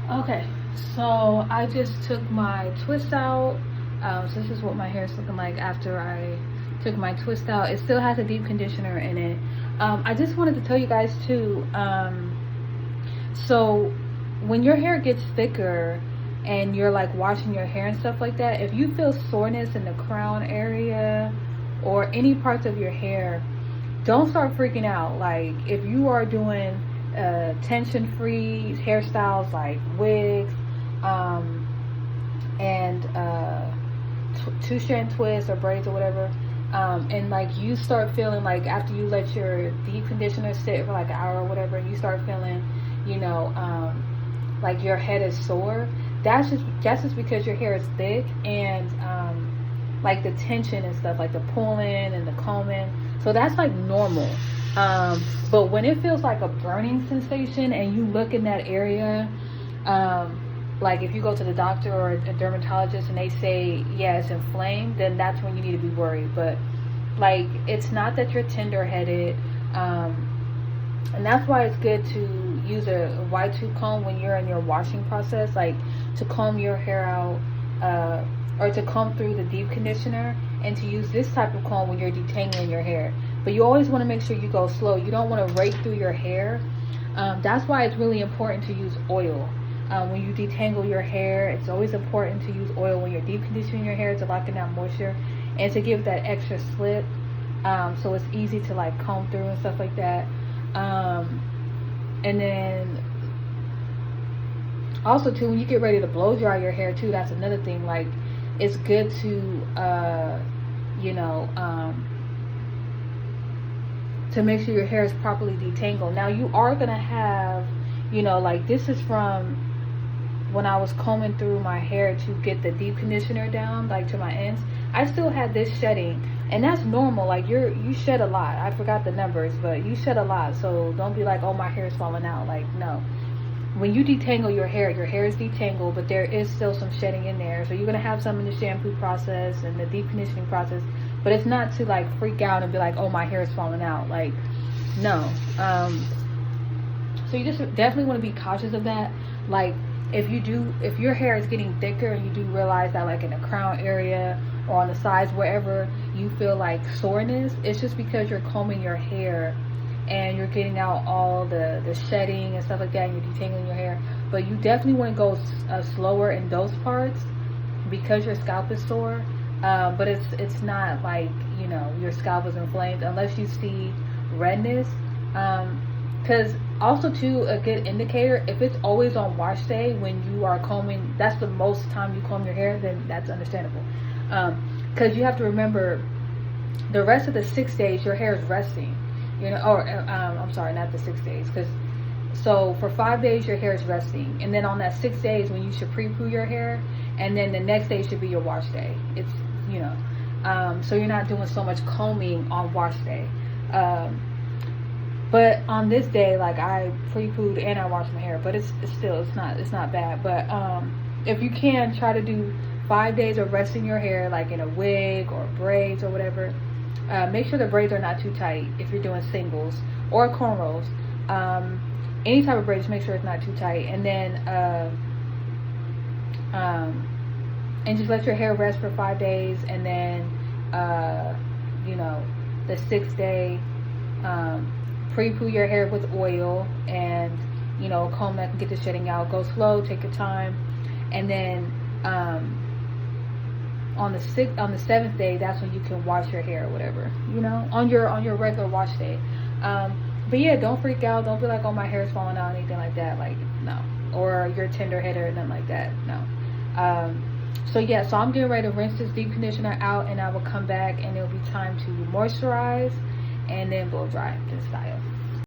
Okay, so I just took my twist out. So this is what my hair is looking like after I took my twist out. It still has a deep conditioner in it. I just wanted to tell you guys too. So when your hair gets thicker and you're like washing your hair and stuff like that, if you feel soreness in the crown area or any parts of your hair, don't start freaking out. Like if you are doing tension free hairstyles like wigs and two strand twists or braids or whatever, and like you start feeling like after you let your deep conditioner sit for like an hour or whatever, and you start feeling, you know, like your head is sore, that's just because your hair is thick, and like the tension and stuff, like the pulling and the combing, so that's like normal. But when it feels like a burning sensation and you look in that area, like if you go to the doctor or a dermatologist and they say, yeah, it's inflamed, then that's when you need to be worried. But like, it's not that you're tender-headed. And that's why it's good to use a wide tooth comb when you're in your washing process, like to comb your hair out, or to comb through the deep conditioner, and to use this type of comb when you're detangling your hair. But you always want to make sure you go slow. You don't want to rake through your hair. That's why it's really important to use oil. When you detangle your hair, it's always important to use oil when you're deep conditioning your hair, to lock in that moisture and to give that extra slip, so it's easy to like comb through and stuff like that. And then also too, when you get ready to blow dry your hair too, that's another thing. Like it's good to to make sure your hair is properly detangled. Now you are gonna have, like this is from when I was combing through my hair to get the deep conditioner down, like to my ends. I still had this shedding, and that's normal. Like you shed a lot. I forgot the numbers, but you shed a lot. So don't be like, oh, my hair is falling out. Like, no. When you detangle your hair is detangled, but there is still some shedding in there. So you're gonna have some in the shampoo process and the deep conditioning process, but it's not to like freak out and be like, oh, my hair is falling out. Like, no. So you just definitely want to be cautious of that. Like if your hair is getting thicker and you do realize that, like in the crown area or on the sides, wherever you feel like soreness, it's just because you're combing your hair and you're getting out all the shedding and stuff like that, and you're detangling your hair. But you definitely want to go slower in those parts because your scalp is sore. But it's not like, your scalp is inflamed unless you see redness. Because also too, a good indicator, if it's always on wash day when you are combing, that's the most time you comb your hair, then that's understandable. Because you have to remember, the rest of the 6 days your hair is resting, I'm sorry, not the 6 days, because so for 5 days your hair is resting, and then on that 6 days when you should pre-poo your hair, and then the next day should be your wash day. It's so you're not doing so much combing on wash day. But on this day, like I pre-pooed and I washed my hair, but it's not bad. But if you can, try to do 5 days of resting your hair, like in a wig or braids or whatever. Make sure the braids are not too tight if you're doing singles or cornrows. Any type of braids, make sure it's not too tight, and then and just let your hair rest for 5 days, and then the 6th day, pre-poo your hair with oil, and comb that and get the shedding out. Go slow, take your time, and then on the 7th day, that's when you can wash your hair or whatever, on your regular wash day. But yeah, don't freak out. Don't be like, oh, my hair is falling out, anything like that. Like, no. Or you're tender-headed or nothing like that. No. So yeah, so I'm getting ready to rinse this deep conditioner out, and I will come back and it'll be time to moisturize and then blow dry and style.